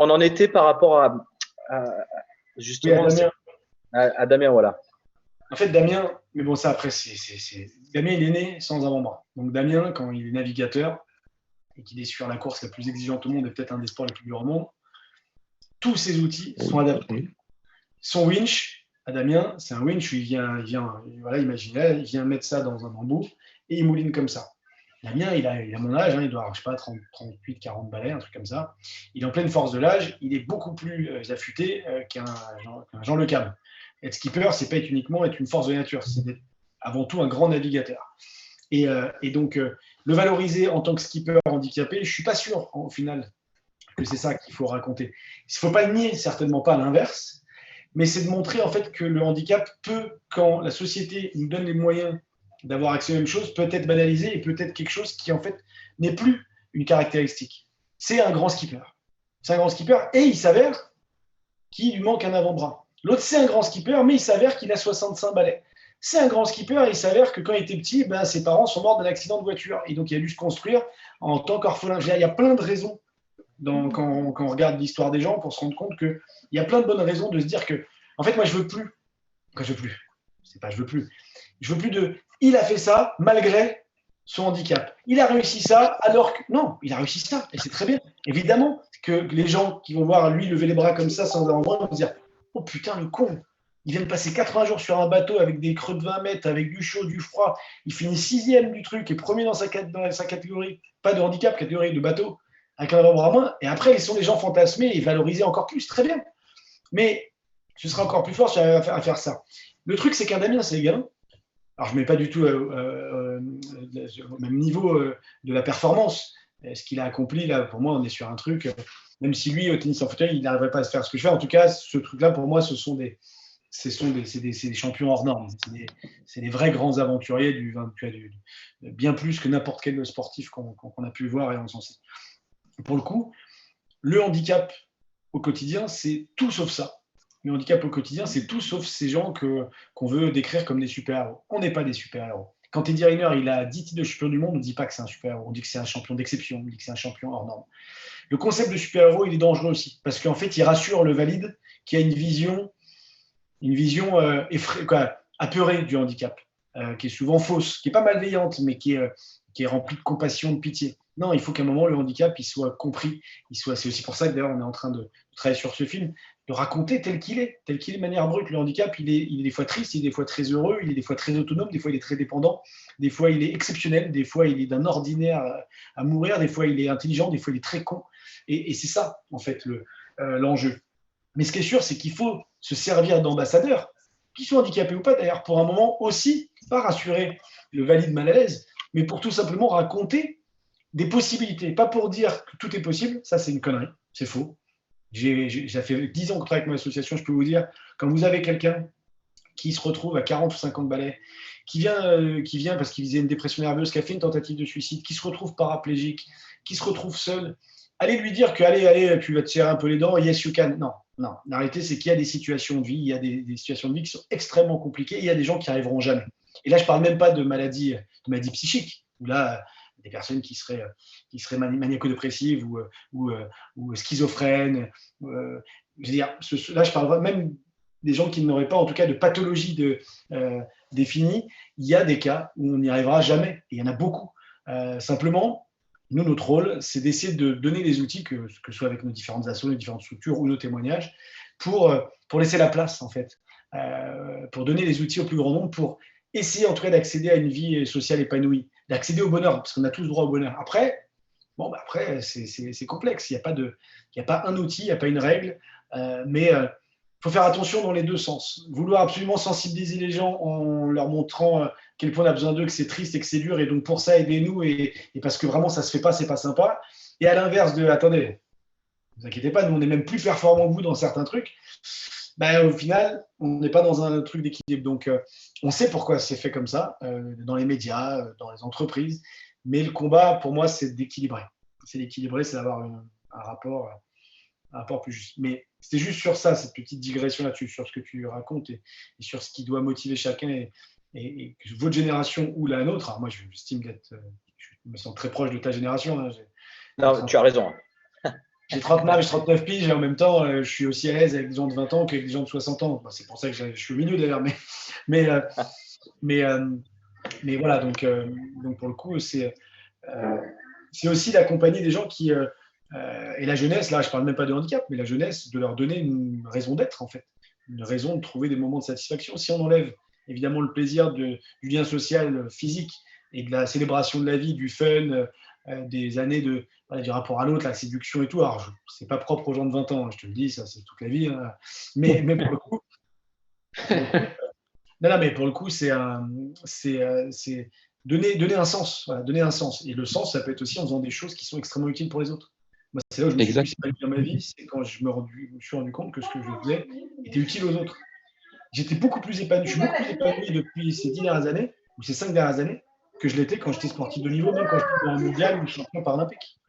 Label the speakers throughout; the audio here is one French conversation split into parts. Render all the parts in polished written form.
Speaker 1: on en était par rapport
Speaker 2: Oui, à
Speaker 1: justement
Speaker 2: Damien.
Speaker 1: à Damien, voilà.
Speaker 2: En fait, Damien, mais bon, ça après, Damien, il est né sans avant-bras. Donc, Damien, quand il est navigateur et qu'il est sur la course la plus exigeante au monde et peut-être un des sports les plus durs au monde, tous ses outils sont adaptés. Son winch, à Damien, c'est un winch où voilà, imaginez, il vient mettre ça dans un bambou et il mouline comme ça. Damien, il a mon âge, il doit avoir, je sais pas, 30, 38, 40 balais, un truc comme ça. Il est en pleine force de l'âge, il est beaucoup plus affûté qu'un Jean Le Cab. Être skipper, c'est pas uniquement être une force de nature, c'est avant tout un grand navigateur. Et donc, le valoriser en tant que skipper handicapé, je suis pas sûr, au final, que c'est ça qu'il faut raconter. Il ne faut pas le nier, certainement pas à l'inverse, mais c'est de montrer en fait que le handicap peut, quand la société nous donne les moyens d'avoir accès aux mêmes choses, peut être banalisé et peut être quelque chose qui en fait n'est plus une caractéristique. C'est un grand skipper. C'est un grand skipper et il s'avère qu'il lui manque un avant-bras. L'autre, c'est un grand skipper, mais il s'avère qu'il a 65 balais. C'est un grand skipper et il s'avère que quand il était petit, ses parents sont morts d'un accident de voiture. Et donc, il a dû se construire en tant qu'orphelin. Il y a plein de raisons quand on regarde l'histoire des gens pour se rendre compte qu'il y a plein de bonnes raisons de se dire que, en fait, moi, je veux plus. Enfin, je veux plus. C'est pas je veux plus. Je veux plus de. Il a fait ça malgré son handicap. Il a réussi ça alors que. Non, il a réussi ça et c'est très bien. Évidemment que les gens qui vont voir lui lever les bras comme ça sans avoir vont se dire oh putain, le con. Il vient de passer 80 jours sur un bateau avec des creux de 20 mètres, avec du chaud, du froid. Il finit sixième du truc et premier dans sa catégorie. Pas de handicap, catégorie de bateau avec un avant-bras moins, et après, ils sont les gens fantasmés et valorisés encore plus, très bien. Mais ce sera encore plus fort à faire ça. Le truc, c'est qu'un Damien, c'est les gamins. Alors, je ne mets pas du tout au même niveau de la performance. Ce qu'il a accompli, là, pour moi, on est sur un truc, même si lui, au tennis en fauteuil, il n'arriverait pas à se faire ce que je fais. En tout cas, ce truc-là, pour moi, c'est des champions hors normes. C'est des vrais grands aventuriers, bien plus que n'importe quel sportif qu'on a pu voir et on s'en sait. Pour le coup, le handicap au quotidien, c'est tout sauf ça. Le handicap au quotidien, c'est tout sauf ces gens qu'on veut décrire comme des super-héros. On n'est pas des super-héros. Quand Teddy Riner, il a 10 titres de champion du monde, on ne dit pas que c'est un super-héros. On dit que c'est un champion d'exception, on dit que c'est un champion hors norme. Le concept de super-héros, il est dangereux aussi, parce qu'en fait, il rassure le valide qui a une vision apeurée du handicap, qui est souvent fausse, qui n'est pas malveillante, mais qui est remplie de compassion, de pitié. Non, il faut qu'à un moment, le handicap, il soit compris. C'est aussi pour ça que d'ailleurs, on est en train de travailler sur ce film, de raconter tel qu'il est de manière brute. Le handicap, il est des fois triste, il est des fois très heureux, il est des fois très autonome, des fois il est très dépendant, des fois il est exceptionnel, des fois il est d'un ordinaire à mourir, des fois il est intelligent, des fois il est très con. Et c'est ça, en fait, l'enjeu. Mais ce qui est sûr, c'est qu'il faut se servir d'ambassadeurs, qui sont handicapés ou pas d'ailleurs, pour un moment aussi, pas rassurer le valide mal à l'aise, mais pour tout simplement raconter des possibilités. Pas pour dire que tout est possible, ça c'est une connerie, c'est faux. Ça fait 10 ans que je travaille avec mon association, je peux vous dire, quand vous avez quelqu'un qui se retrouve à 40 ou 50 balais, qui vient parce qu'il faisait une dépression nerveuse, qui a fait une tentative de suicide, qui se retrouve paraplégique, qui se retrouve seul, allez lui dire que allez, tu vas te serrer un peu les dents, yes you can. Non, non. La réalité, c'est qu'il y a des situations de vie, il y a des situations de vie qui sont extrêmement compliquées, et il y a des gens qui arriveront jamais. Et là, je parle même pas de maladies psychiques, où là, des personnes qui seraient maniaco-dépressives ou schizophrènes. Je veux dire, là, je parle même des gens qui n'auraient pas, en tout cas, de pathologie définie. Il y a des cas où on n'y arrivera jamais. Et il y en a beaucoup. Simplement, nous, notre rôle, c'est d'essayer de donner les outils, que ce soit avec nos différentes assos, nos différentes structures ou nos témoignages, pour laisser la place, en fait, pour donner les outils au plus grand nombre, pour essayer, en tout cas, d'accéder à une vie sociale épanouie, d'accéder au bonheur, parce qu'on a tous droit au bonheur. Après, c'est complexe. Il n'y a pas un outil, il n'y a pas une règle, mais il faut faire attention dans les deux sens. Vouloir absolument sensibiliser les gens en leur montrant quel point on a besoin d'eux, que c'est triste et que c'est dur, et donc pour ça, aidez-nous, et parce que vraiment, ça ne se fait pas, c'est pas sympa. Et à l'inverse attendez, ne vous inquiétez pas, nous, on est même plus performants que vous dans certains trucs. Au final, on n'est pas dans un truc d'équilibre. Donc, on sait pourquoi c'est fait comme ça, dans les médias, dans les entreprises. Mais le combat, pour moi, c'est d'équilibrer. C'est d'équilibrer, c'est d'avoir un rapport plus juste. Mais c'était juste sur ça, cette petite digression là-dessus, sur ce que tu racontes et sur ce qui doit motiver chacun et votre génération ou la nôtre. Alors moi, j'estime je me sens très proche de ta génération.
Speaker 1: Non, tu as raison.
Speaker 2: j'ai 39 piges et en même temps, je suis aussi à l'aise avec des gens de 20 ans qu'avec des gens de 60 ans. C'est pour ça que je suis au milieu d'ailleurs. Mais, euh, mais, euh, mais voilà, donc pour le coup, c'est aussi d'accompagner des gens et la jeunesse, là je parle même pas de handicap, mais la jeunesse, de leur donner une raison d'être en fait, une raison de trouver des moments de satisfaction. Si on enlève évidemment le plaisir du lien social physique et de la célébration de la vie, du fun, des années voilà, du rapport à l'autre, la séduction et tout, alors c'est pas propre aux gens de 20 ans, je te le dis, ça c'est toute la vie, hein. Mais pour le coup, non, mais pour le coup, c'est donner un sens, voilà, donner un sens. Et le sens, ça peut être aussi en faisant des choses qui sont extrêmement utiles pour les autres. Moi, c'est là où je me suis
Speaker 3: Exact.
Speaker 2: plus épanoui dans ma vie, c'est quand je me suis rendu compte que ce que je faisais était utile aux autres. J'étais beaucoup plus épanoui, je suis beaucoup plus épanoui depuis ces 10 dernières années, ou ces 5 dernières années, que je l'étais quand j'étais sportif de niveau, même quand j'étais dans un mondial ou champion paralympique.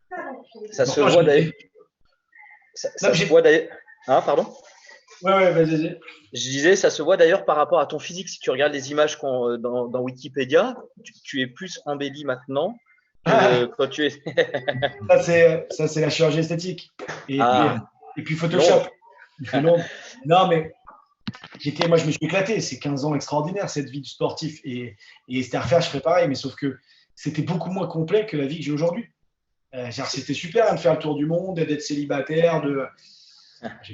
Speaker 1: Ça se voit d'ailleurs. Ça se voit d'ailleurs. Hein, pardon?
Speaker 2: Ouais, vas-y.
Speaker 1: Je disais, ça se voit d'ailleurs par rapport à ton physique. Si tu regardes les images dans Wikipédia, tu es plus embelli maintenant que quand tu es.
Speaker 2: Ça, c'est la chirurgie esthétique. Et puis Photoshop. Non, mais moi, je me suis éclaté. C'est 15 ans extraordinaire, cette vie de sportif. Et c'était à refaire, je ferais pareil. Mais sauf que c'était beaucoup moins complet que la vie que j'ai aujourd'hui. C'était super de faire le tour du monde, d'être célibataire, je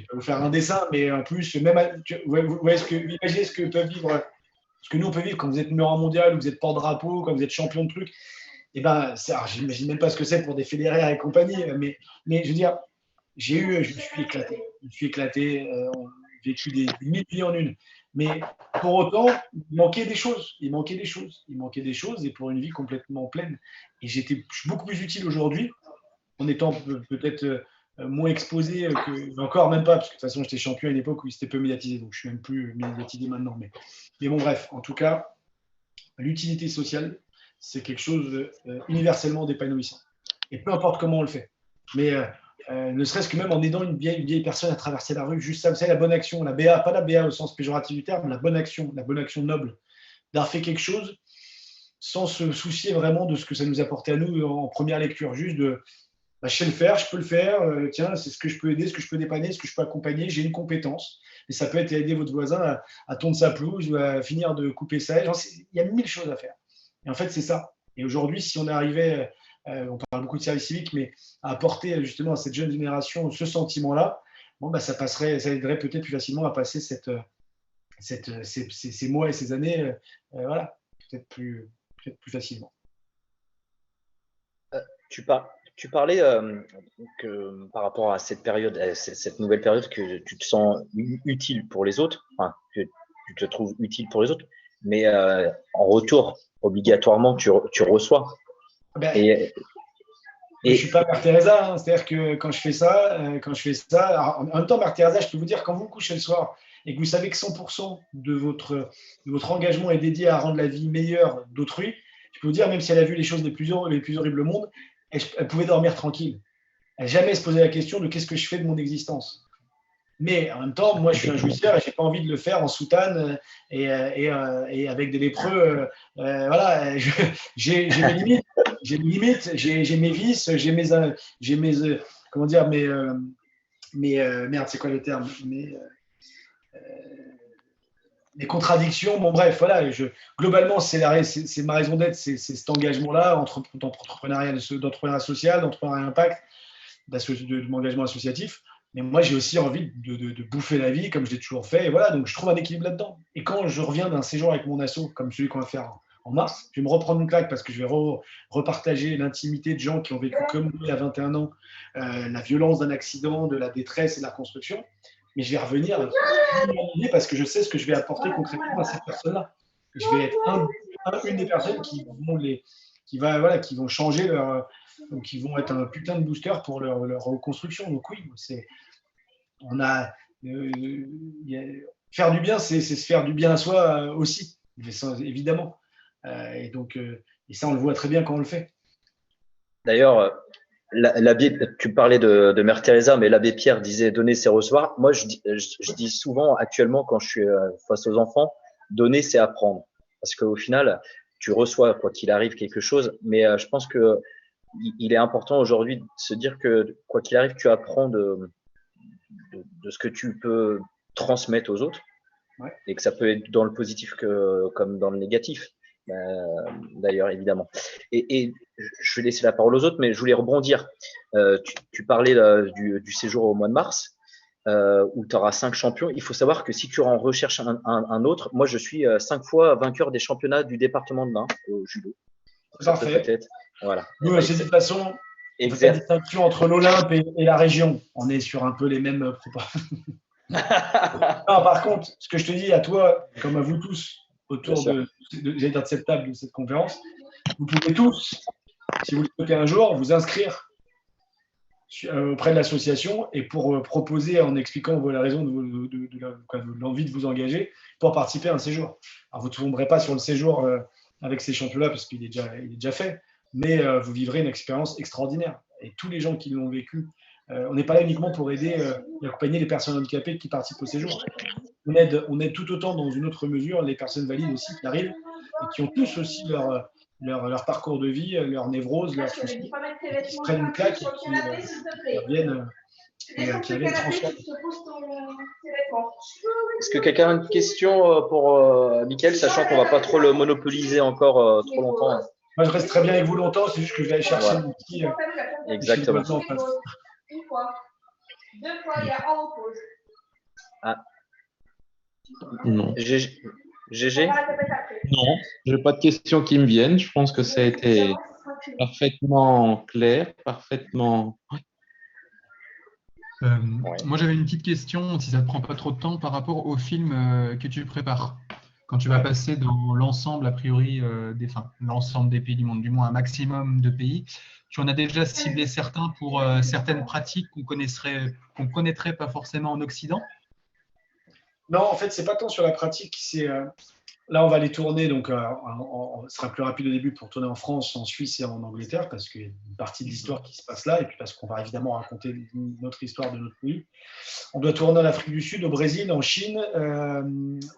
Speaker 2: vais pas vous faire un dessin, mais en plus, même, vous voyez imaginez ce que peuvent vivre, ce que nous on peut vivre quand vous êtes numéro 1 mondial, ou vous êtes porte-drapeau, quand vous êtes champion de trucs. Et ben, j'imagine même pas ce que c'est pour des Federer et compagnie, mais je veux dire, je me suis éclaté, on a vécu des 1000 vies en une. Mais pour autant, il manquait des choses, et pour une vie complètement pleine. Et je suis beaucoup plus utile aujourd'hui, en étant peut-être moins exposé que, encore même pas, parce que de toute façon j'étais champion à une époque où c'était peu médiatisé, donc je suis même plus médiatisé maintenant. Mais bon, bref, en tout cas, l'utilité sociale, c'est quelque chose universellement d'épanouissant. Et peu importe comment on le fait. Mais ne serait-ce que même en aidant une vieille personne à traverser la rue, juste ça, vous savez, la bonne action, la BA, pas la BA au sens péjoratif du terme, la bonne action noble, d'avoir fait quelque chose sans se soucier vraiment de ce que ça nous apportait à nous en première lecture, juste de je sais le faire, je peux le faire, tiens, c'est ce que je peux aider, ce que je peux dépanner, ce que je peux accompagner, j'ai une compétence. Et ça peut être aider votre voisin à tondre sa pelouse ou à finir de couper sa haie. Il y a 1000 choses à faire. Et en fait, c'est ça. Et aujourd'hui, si on arrivait, on parle beaucoup de service civique, mais à apporter justement à cette jeune génération ce sentiment-là, bon, ça aiderait peut-être plus facilement à passer ces mois et ces années, voilà, peut-être plus facilement.
Speaker 1: Tu parlais par rapport à cette période, cette nouvelle période, que tu te sens utile pour les autres, enfin, que tu te trouves utile pour les autres, mais en retour, obligatoirement, tu reçois.
Speaker 2: Je ne suis pas Mère Teresa, hein. C'est-à-dire que quand je fais ça, alors, en même temps, Mère Teresa, je peux vous dire, quand vous vous couchez le soir et que vous savez que 100% de votre engagement est dédié à rendre la vie meilleure d'autrui, je peux vous dire, même si elle a vu les choses les plus horribles au monde, elle pouvait dormir tranquille. Elle n'a jamais se posé la question de qu'est-ce que je fais de mon existence. Mais en même temps, moi, je suis un jouisseur et je n'ai pas envie de le faire en soutane et avec des lépreux. Voilà, j'ai mes limites, j'ai mes vices, j'ai mes comment dire, merde, c'est quoi le terme, mes contradictions. Bon, bref, voilà. Globalement, c'est ma raison d'être, c'est cet engagement-là d'entrepreneuriat social, d'entrepreneuriat impact, de mon engagement associatif. Mais moi, j'ai aussi envie de bouffer la vie comme je l'ai toujours fait. Et voilà, donc je trouve un équilibre là-dedans. Et quand je reviens d'un séjour avec mon asso, comme celui qu'on va faire en mars, je vais me reprendre une claque parce que je vais repartager l'intimité de gens qui ont vécu comme moi il y a 21 ans, la violence d'un accident, de la détresse et de la reconstruction. Mais je vais revenir parce que je sais ce que je vais apporter concrètement à ces personnes-là. Je vais être une des personnes qui vont changer donc qui vont être un putain de booster pour leur reconstruction. Donc oui, faire du bien, c'est se faire du bien à soi aussi, évidemment. Et ça, on le voit très bien quand on le fait.
Speaker 1: D'ailleurs, tu parlais de Mère Teresa, mais l'abbé Pierre disait donner, c'est recevoir. Moi, je dis souvent actuellement quand je suis face aux enfants, donner, c'est apprendre. Parce qu'au final, tu reçois quand il arrive quelque chose, mais je pense que il est important aujourd'hui de se dire que quoi qu'il arrive, tu apprends de ce que tu peux transmettre aux autres,
Speaker 2: Ouais.
Speaker 1: et que ça peut être dans le positif comme dans le négatif, d'ailleurs, évidemment. Et je vais laisser la parole aux autres, mais je voulais rebondir. Tu parlais du séjour au mois de mars, où tu auras 5 champions. Il faut savoir que si tu en recherches un autre, moi je suis 5 fois vainqueur des championnats du département de l'Ain au judo.
Speaker 2: C'est parfait.
Speaker 1: Peut-être. Voilà.
Speaker 2: Nous, c'est de toute façon, on fait la distinction entre l'Olympe et la région. On est sur un peu les mêmes propos. Non, par contre, ce que je te dis à toi, comme à vous tous, autour de cette table, de cette conférence, vous pouvez tous, si vous le souhaitez un jour, vous inscrire auprès de l'association et pour proposer, en expliquant la raison de l'envie de vous engager, pour participer à un séjour. Alors, vous ne tomberez pas sur le séjour avec ces champions-là parce qu'il est déjà fait, mais vous vivrez une expérience extraordinaire. Et tous les gens qui l'ont vécu, on n'est pas là uniquement pour aider et accompagner les personnes handicapées qui participent au séjour. On aide tout autant, dans une autre mesure, les personnes valides aussi qui arrivent et qui ont tous aussi leur parcours de vie, leur névrose, leurs soucis, qui se prennent une claque et qui reviennent transformer.
Speaker 1: Est-ce que quelqu'un a une question pour Mickaël, sachant qu'on ne va pas trop le monopoliser encore trop longtemps?
Speaker 2: Moi, je reste très bien avec vous longtemps, c'est juste que je vais aller chercher mon petit.
Speaker 1: Exactement.
Speaker 3: Une fois, 2 fois, il y a en pause.
Speaker 1: Ah.
Speaker 4: Non.
Speaker 1: GG?
Speaker 4: Non, je n'ai pas de questions qui me viennent. Je pense que ça a été parfaitement clair, parfaitement.
Speaker 5: Moi, j'avais une petite question, si ça ne te prend pas trop de temps, par rapport au film que tu prépares. Quand tu vas passer dans l'ensemble, a priori, l'ensemble des pays du monde, du moins un maximum de pays, tu en as déjà ciblé certains pour certaines pratiques qu'on ne connaîtrait pas forcément en Occident?
Speaker 2: Non, en fait, c'est pas tant sur la pratique. Là, on va les tourner, donc ce sera plus rapide au début pour tourner en France, en Suisse et en Angleterre, parce qu'il y a une partie de l'histoire qui se passe là, et puis parce qu'on va évidemment raconter notre histoire de notre pays. On doit tourner en Afrique du Sud, au Brésil, en Chine,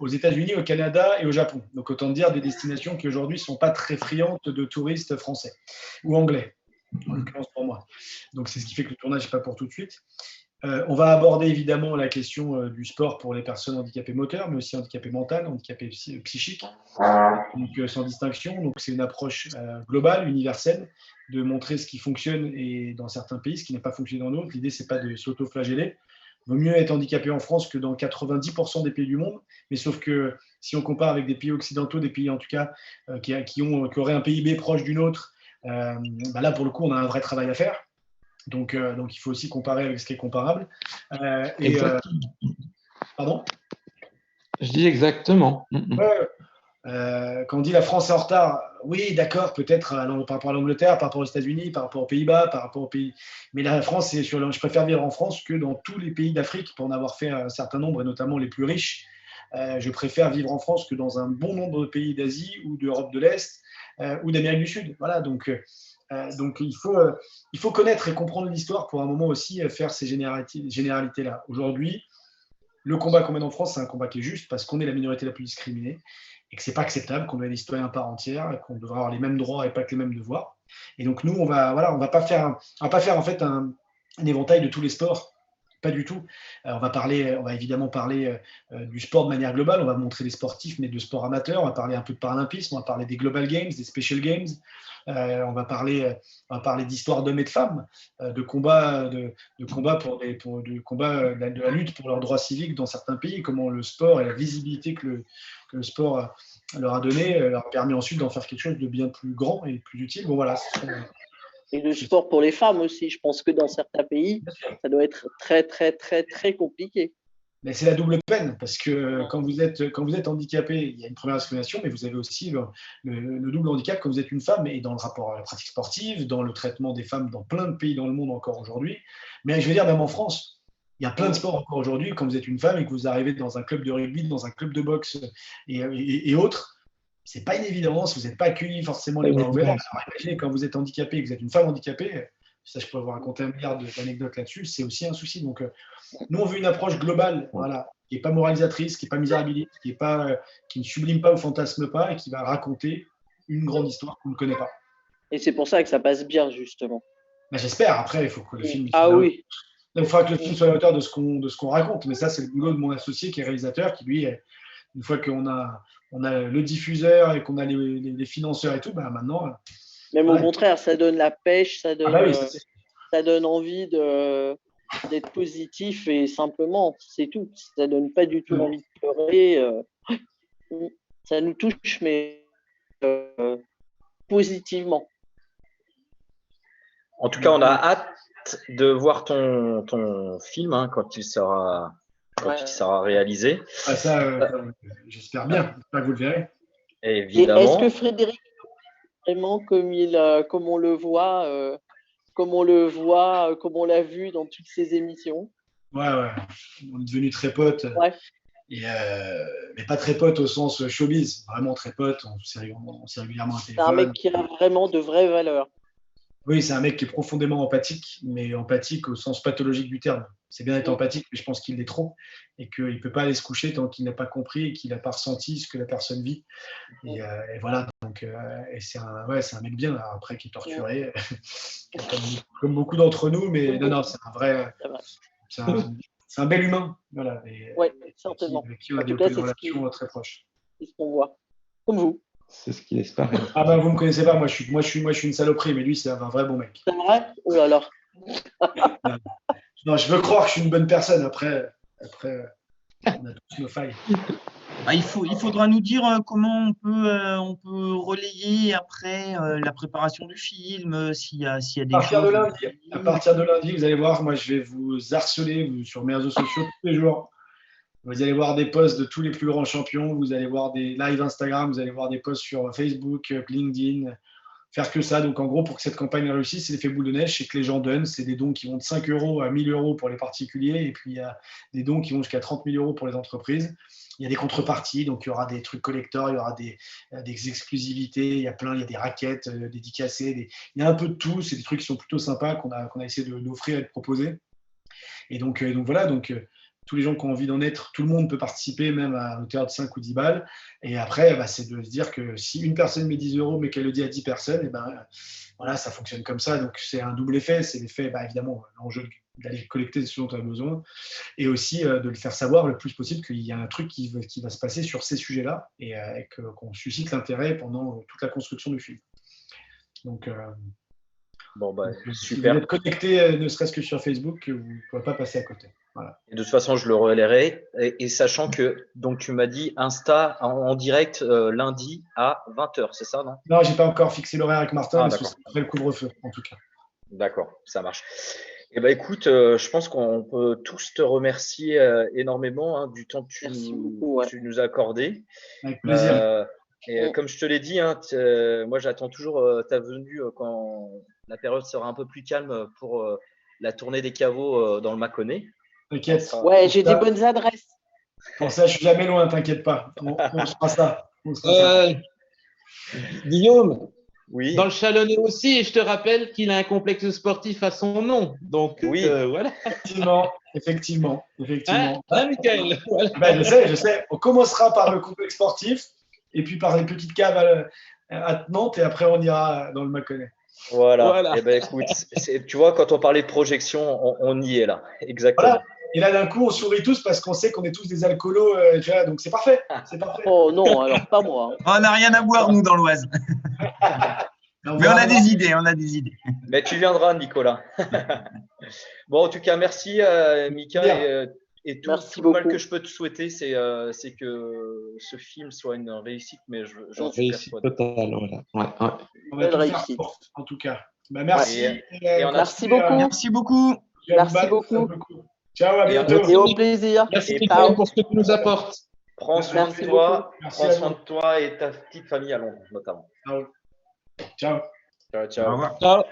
Speaker 2: aux États-Unis, au Canada et au Japon. Donc autant dire des destinations qui aujourd'hui ne sont pas très friandes de touristes français ou anglais, en l'occurrence pour moi. Donc c'est ce qui fait que le tournage n'est pas pour tout de suite. On va aborder évidemment la question du sport pour les personnes handicapées moteurs, mais aussi handicapées mentales, handicapées psychiques, donc sans distinction. Donc c'est une approche globale, universelle, de montrer ce qui fonctionne et dans certains pays, ce qui n'a pas fonctionné dans d'autres. L'idée, c'est pas de s'auto-flageller. Il vaut mieux être handicapé en France que dans 90% des pays du monde, mais sauf que si on compare avec des pays occidentaux, des pays en tout cas qui auraient un PIB proche d'une autre, là pour le coup, on a un vrai travail à faire. Donc, il faut aussi comparer avec ce qui est comparable. Pardon ?
Speaker 4: Je dis exactement.
Speaker 2: Quand on dit la France est en retard, oui, d'accord, peut-être par rapport à l'Angleterre, par rapport aux États-Unis, par rapport aux Pays-Bas, par rapport aux pays. Mais la France, je préfère vivre en France que dans tous les pays d'Afrique, pour en avoir fait un certain nombre, et notamment les plus riches. Je préfère vivre en France que dans un bon nombre de pays d'Asie ou d'Europe de l'Est ou d'Amérique du Sud. Voilà, donc il faut connaître et comprendre l'histoire pour un moment aussi faire ces généralités-là. Aujourd'hui, le combat qu'on mène en France, c'est un combat qui est juste parce qu'on est la minorité la plus discriminée et que ce n'est pas acceptable qu'on doit être des citoyens à part entière, qu'on devrait avoir les mêmes droits et pas que les mêmes devoirs. Et donc nous, on va pas faire en fait un éventail de tous les sports. Pas du tout. On va évidemment parler du sport de manière globale. On va montrer des sportifs, mais de sport amateur. On va parler un peu de paralympisme. On va parler des Global Games, des Special Games. On va parler d'histoire d'hommes et de femmes, de combat de la lutte pour leurs droits civiques dans certains pays. Comment le sport et la visibilité que le sport leur a donné leur a permis ensuite d'en faire quelque chose de bien plus grand et plus utile. Bon voilà.
Speaker 6: Et le sport pour les femmes aussi. Je pense que dans certains pays, ça doit être très, très, très, très compliqué.
Speaker 2: Mais c'est la double peine, parce que quand vous êtes handicapé, il y a une première discrimination, mais vous avez aussi le double handicap quand vous êtes une femme, et dans le rapport à la pratique sportive, dans le traitement des femmes dans plein de pays dans le monde encore aujourd'hui. Mais je veux dire, même en France, il y a plein de sports encore aujourd'hui, quand vous êtes une femme et que vous arrivez dans un club de rugby, dans un club de boxe et autres, c'est pas une évidence, vous n'êtes pas accueilli forcément les bras ouverts. Alors imaginez quand vous êtes handicapé et que vous êtes une femme handicapée, ça je peux vous raconter 1 milliard d'anecdotes là-dessus, c'est aussi un souci. Donc nous on veut une approche globale, voilà, qui n'est pas moralisatrice, qui n'est pas misérabiliste, qui ne sublime pas ou fantasme pas et qui va raconter une grande histoire qu'on ne connaît pas.
Speaker 6: Et c'est pour ça que ça passe bien, justement.
Speaker 2: Mais j'espère. Après, il faut que le film.
Speaker 6: Ah oui.
Speaker 2: Il faudra que le film soit à la hauteur de ce qu'on raconte. Mais ça, c'est le boulot de mon associé qui est réalisateur, qui lui, une fois qu'on a le diffuseur et qu'on a les financeurs et tout, bah maintenant.
Speaker 6: Même au contraire, ça donne la pêche, ça donne,
Speaker 2: Ah bah oui,
Speaker 6: ça donne envie d'être positif et simplement, c'est tout. Ça donne pas du tout envie de pleurer. Ça nous touche, mais positivement.
Speaker 1: En tout cas, on a hâte de voir ton film hein, quand il sera réalisé.
Speaker 2: Ah, ça, j'espère bien. J'espère que vous le verrez.
Speaker 1: Évidemment.
Speaker 6: Et est-ce que Frédéric, vraiment comme on le voit, comme on l'a vu dans toutes ces émissions?
Speaker 2: Ouais. On est devenus très potes.
Speaker 6: Ouais.
Speaker 2: Mais pas très potes au sens showbiz. Vraiment très potes. On s'est régulièrement au téléphone.
Speaker 6: C'est un mec qui a vraiment de vraies valeurs.
Speaker 2: Oui, c'est un mec qui est profondément empathique, mais empathique au sens pathologique du terme. C'est bien d'être empathique, mais je pense qu'il l'est trop et qu'il ne peut pas aller se coucher tant qu'il n'a pas compris et qu'il n'a pas ressenti ce que la personne vit. Et voilà, donc c'est un mec bien, alors après qui est torturé, comme beaucoup d'entre nous, mais non, c'est un vrai, c'est un bel humain. Voilà,
Speaker 6: oui, certainement.
Speaker 2: Avec qui on a des relations très proches.
Speaker 6: C'est ce qu'on voit, comme vous.
Speaker 4: C'est ce qu'il espère.
Speaker 2: Ah ben vous me connaissez pas, moi je suis une saloperie, mais lui c'est un vrai bon mec.
Speaker 6: C'est vrai? Oh là là.
Speaker 2: Non, je veux croire que je suis une bonne personne. Après on a tous nos failles.
Speaker 7: Ah, il faudra nous dire comment on peut relayer après la préparation du film, s'il y a des choses.
Speaker 2: À partir de lundi, vous allez voir, moi je vais vous harceler sur mes réseaux sociaux tous les jours. Vous allez voir des posts de tous les plus grands champions, vous allez voir des lives Instagram, vous allez voir des posts sur Facebook, LinkedIn, faire que ça. Donc en gros, pour que cette campagne réussisse, c'est l'effet boule de neige, c'est que les gens donnent. C'est des dons qui vont de 5 € à 1 000 € pour les particuliers, et puis il y a des dons qui vont jusqu'à 30 000 € pour les entreprises. Il y a des contreparties, donc il y aura des trucs collector, il y aura des exclusivités, il y a des raquettes dédicacées, il y a un peu de tout. C'est des trucs qui sont plutôt sympas qu'on a essayé d'offrir et de proposer. Et donc voilà, tous les gens qui ont envie d'en être, tout le monde peut participer, même à hauteur de 5 ou 10 balles. Et après, c'est de se dire que si une personne met 10 € mais qu'elle le dit à 10 personnes, voilà, ça fonctionne comme ça. Donc c'est un double effet. C'est l'effet, évidemment, l'enjeu d'aller collecter ce dont tu as besoin, et aussi de le faire savoir le plus possible qu'il y a un truc qui va se passer sur ces sujets-là, et qu'on suscite l'intérêt pendant toute la construction du film. Donc, super. Si vous êtes connecté, ne serait-ce que sur Facebook, vous ne pourrez pas passer à côté. Voilà.
Speaker 1: Et de toute façon, je le relayerai. Et sachant que, donc tu m'as dit Insta en direct lundi à 20h, c'est ça, non?
Speaker 2: Non, je n'ai pas encore fixé l'horaire avec Martin, mais c'est après le couvre-feu, en tout cas.
Speaker 1: D'accord, ça marche. Eh ben, écoute, je pense qu'on peut tous te remercier énormément du temps que tu nous as accordé.
Speaker 2: Avec plaisir.
Speaker 1: Comme je te l'ai dit, moi j'attends toujours ta venue quand la période sera un peu plus calme pour la tournée des caveaux dans le Mâconnais.
Speaker 2: T'inquiète.
Speaker 6: Ouais, j'ai des bonnes adresses.
Speaker 2: Pour ça, je suis jamais loin, t'inquiète pas. On fera ça.
Speaker 4: Guillaume,
Speaker 1: oui.
Speaker 4: Dans le Chalonnais aussi, et je te rappelle qu'il a un complexe sportif à son nom. Donc,
Speaker 1: oui.
Speaker 4: Voilà.
Speaker 2: Effectivement.
Speaker 4: Michael, voilà.
Speaker 2: Je sais. On commencera par le complexe sportif, et puis par les petites caves à Nantes, et après on ira dans le Mâconnais.
Speaker 1: Voilà. Eh ben, écoute, tu vois, quand on parlait de projection, on y est là. Exactement. Voilà.
Speaker 2: Et là, d'un coup, on sourit tous parce qu'on sait qu'on est tous des alcoolos, donc c'est parfait.
Speaker 6: Oh non, alors pas moi.
Speaker 7: On n'a rien à boire, nous, dans l'Oise. Mais on a des idées.
Speaker 1: Mais tu viendras, Nicolas. Bon, en tout cas, merci, Mika. Et tout le mal que je peux te souhaiter, c'est que ce film soit une réussite, mais j'en suis persuadé.
Speaker 4: Totale, voilà. Ouais.
Speaker 2: On va tout faire pour, en tout cas. Merci.
Speaker 6: Merci beaucoup.
Speaker 7: Merci beaucoup.
Speaker 6: Merci beaucoup.
Speaker 2: Ciao, à bientôt.
Speaker 6: Et au plaisir.
Speaker 4: Merci pour ce que tu nous apportes.
Speaker 1: Prends soin de toi. Prends soin de toi et ta petite famille à Londres, notamment.
Speaker 2: Ciao.
Speaker 7: Au revoir.
Speaker 4: Ciao.